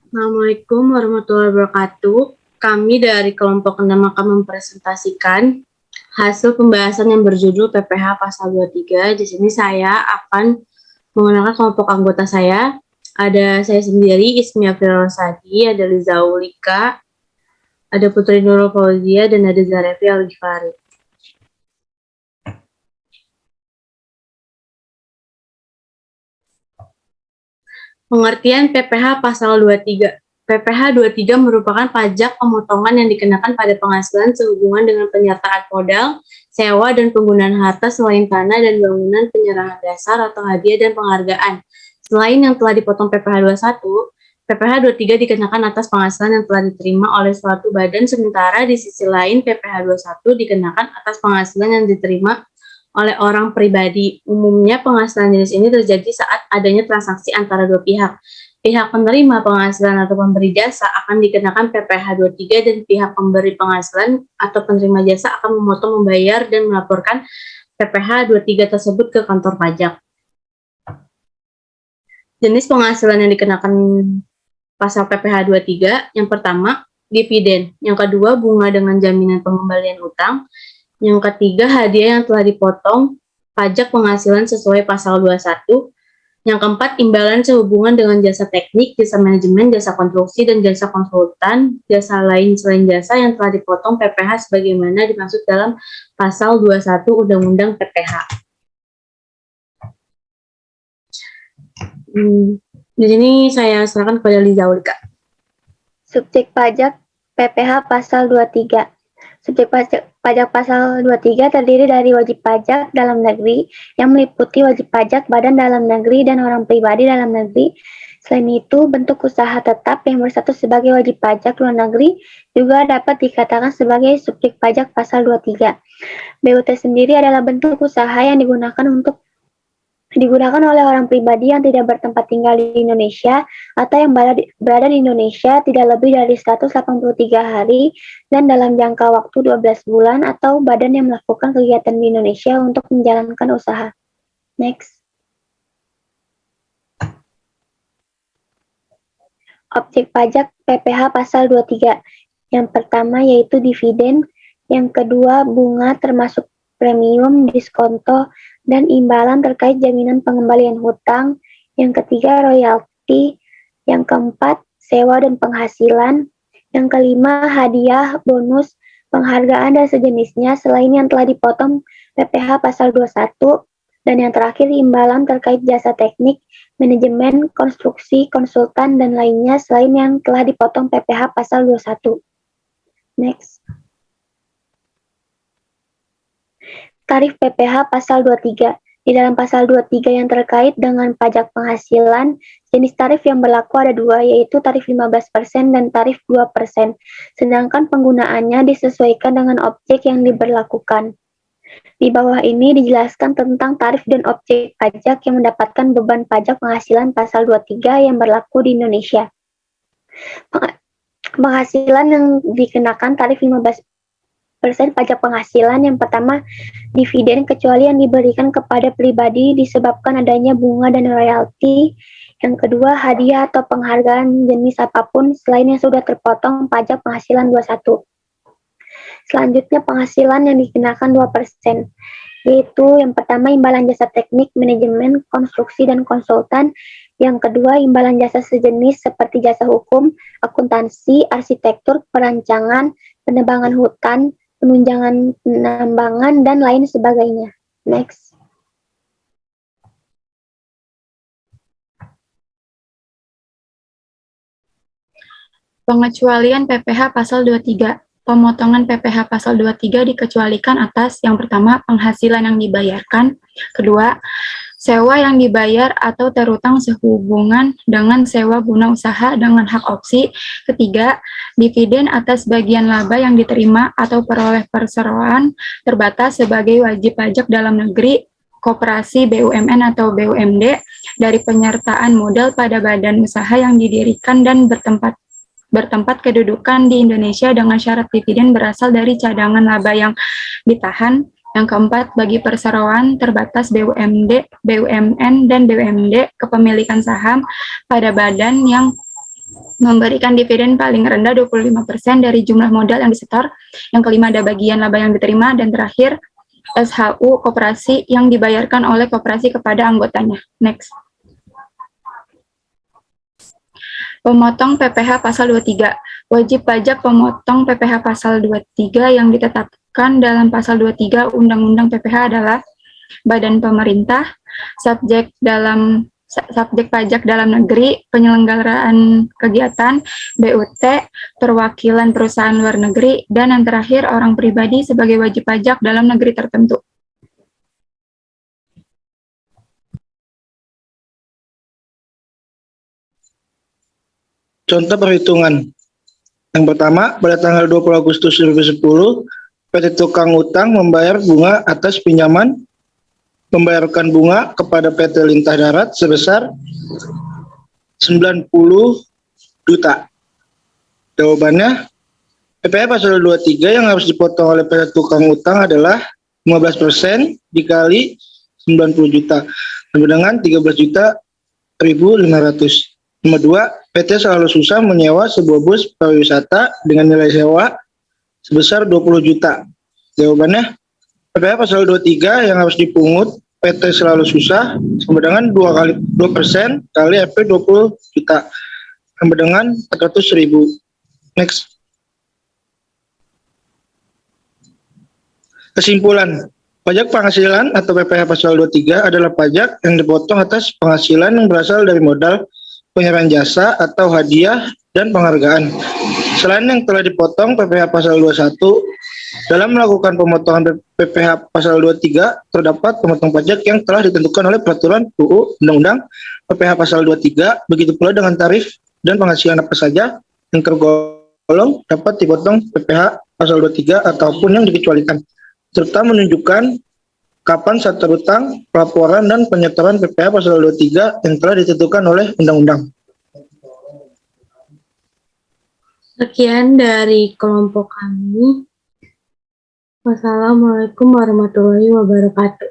Assalamualaikum warahmatullahi wabarakatuh. Kami dari kelompok 6 akan mempresentasikan hasil pembahasan yang berjudul PPH Pasal 23. Di sini saya akan menggunakan kelompok anggota saya. Ada saya sendiri, Ismia Firosadi, ada Liza Ulika, ada Putri Nurul Fauzia, dan ada Zarefi Al-Ghifari. Pengertian PPH Pasal 23. PPH 23 merupakan pajak pemotongan yang dikenakan pada penghasilan sehubungan dengan penyertaan modal, sewa, dan penggunaan harta selain tanah dan bangunan, penyerahan dasar atau hadiah dan penghargaan. Selain yang telah dipotong PPH 21, PPH 23 dikenakan atas penghasilan yang telah diterima oleh suatu badan, sementara di sisi lain PPH 21 dikenakan atas penghasilan yang diterima oleh orang pribadi. Umumnya penghasilan jenis ini terjadi saat adanya transaksi antara dua pihak. Pihak penerima penghasilan atau pemberi jasa akan dikenakan PPH 23 dan pihak pemberi penghasilan atau penerima jasa akan memotong, membayar, dan melaporkan PPH 23 tersebut ke kantor pajak. Jenis penghasilan yang dikenakan pasal PPH 23, yang pertama, dividen. Yang kedua, bunga dengan jaminan pengembalian utang. Yang ketiga, hadiah yang telah dipotong pajak penghasilan sesuai pasal 21. Yang keempat, imbalan sehubungan dengan jasa teknik, jasa manajemen, jasa konstruksi, dan jasa konsultan, jasa lain selain jasa yang telah dipotong PPH sebagaimana dimaksud dalam pasal 21 Undang-Undang PPH. Di sini saya serahkan kepada Liza Ulika. Subjek pajak PPH Pasal 23. Subjek pajak Pasal 23 terdiri dari wajib pajak dalam negeri yang meliputi wajib pajak badan dalam negeri dan orang pribadi dalam negeri. Selain itu, bentuk usaha tetap yang berstatus sebagai wajib pajak luar negeri juga dapat dikatakan sebagai subjek pajak Pasal 23. BUT sendiri adalah bentuk usaha yang digunakan oleh orang pribadi yang tidak bertempat tinggal di Indonesia atau yang berada di Indonesia tidak lebih dari 183 hari dan dalam jangka waktu 12 bulan atau badan yang melakukan kegiatan di Indonesia untuk menjalankan usaha. Next. Objek pajak PPH Pasal 23. Yang pertama yaitu dividen, yang kedua bunga termasuk premium, diskonto, dan imbalan terkait jaminan pengembalian hutang, yang ketiga royalti, yang keempat sewa dan penghasilan, yang kelima hadiah, bonus, penghargaan dan sejenisnya selain yang telah dipotong PPH Pasal 21, dan yang terakhir imbalan terkait jasa teknik, manajemen, konstruksi, konsultan, dan lainnya selain yang telah dipotong PPH Pasal 21. Next. Tarif PPH Pasal 23. Di dalam Pasal 23 yang terkait dengan pajak penghasilan, jenis tarif yang berlaku ada dua, yaitu tarif 15% dan tarif 2%. Sedangkan penggunaannya disesuaikan dengan objek yang diberlakukan. Di bawah ini dijelaskan tentang tarif dan objek pajak yang mendapatkan beban pajak penghasilan Pasal 23 yang berlaku di Indonesia. Penghasilan yang dikenakan tarif 15% pajak penghasilan. Yang pertama, dividen kecuali yang diberikan kepada pribadi disebabkan adanya bunga dan royalti. Yang kedua, hadiah atau penghargaan jenis apapun selain yang sudah terpotong pajak penghasilan 21. Selanjutnya, penghasilan yang dikenakan 2%, yaitu yang pertama imbalan jasa teknik, manajemen, konstruksi, dan konsultan. Yang kedua, imbalan jasa sejenis seperti jasa hukum, akuntansi, arsitektur, perancangan, penebangan hutan, penunjangan penambangan, dan lain sebagainya. Next. Pengecualian PPH Pasal 23. Pemotongan PPH Pasal 23 dikecualikan atas yang pertama, penghasilan yang dibayarkan, kedua, sewa yang dibayar atau terutang sehubungan dengan sewa guna usaha dengan hak opsi, ketiga, dividen atas bagian laba yang diterima atau peroleh perseroan terbatas sebagai wajib pajak dalam negeri, koperasi, BUMN atau BUMD dari penyertaan modal pada badan usaha yang didirikan dan bertempat kedudukan di Indonesia dengan syarat dividen berasal dari cadangan laba yang ditahan. Yang keempat, bagi perseroan terbatas BUMD, BUMN, dan BUMD kepemilikan saham pada badan yang memberikan dividen paling rendah 25% dari jumlah modal yang disetor. Yang kelima, ada bagian laba yang diterima. Dan terakhir, SHU koperasi yang dibayarkan oleh koperasi kepada anggotanya. Next. Pemotong PPh pasal 23. Wajib pajak pemotong PPh pasal 23 yang ditetapkan dalam pasal 23 Undang-Undang PPh adalah badan pemerintah, subjek pajak dalam negeri, penyelenggaraan kegiatan, BUT, perwakilan perusahaan luar negeri, dan yang terakhir orang pribadi sebagai wajib pajak dalam negeri tertentu. Contoh perhitungan. Yang pertama, pada tanggal 20 Agustus 2010, PT Tukang Utang membayar bunga atas pinjaman, membayarkan bunga kepada PT Lintah Darat sebesar 90 juta. Jawabannya, PPh pasal 23 yang harus dipotong oleh PT Tukang Utang adalah 15% dikali 90 juta, sama dengan 13 juta 1.500. Nomor 2, PT Selalu Susah menyewa sebuah bus pariwisata dengan nilai sewa sebesar 20 juta. Jawabannya, PPh pasal 23 yang harus dipungut PT Selalu Susah sama dengan 2% kali FP 20 juta, sama dengan 400.000. Next. Kesimpulan, pajak penghasilan atau PPh pasal 23 adalah pajak yang dipotong atas penghasilan yang berasal dari modal, penyerahan jasa atau hadiah, dan penghargaan. Selain yang telah dipotong PPh pasal 21, dalam melakukan pemotongan PPh pasal 23 terdapat pemotong pajak yang telah ditentukan oleh peraturan UU Undang-Undang PPh pasal 23, begitu pula dengan tarif dan penghasilan apa saja yang tergolong dapat dipotong PPh pasal 23 ataupun yang dikecualikan, serta menunjukkan kapan saat terutang, pelaporan, dan penyetoran PPh pasal 23 yang telah ditentukan oleh undang-undang. Sekian dari kelompok kami. Wassalamualaikum warahmatullahi wabarakatuh.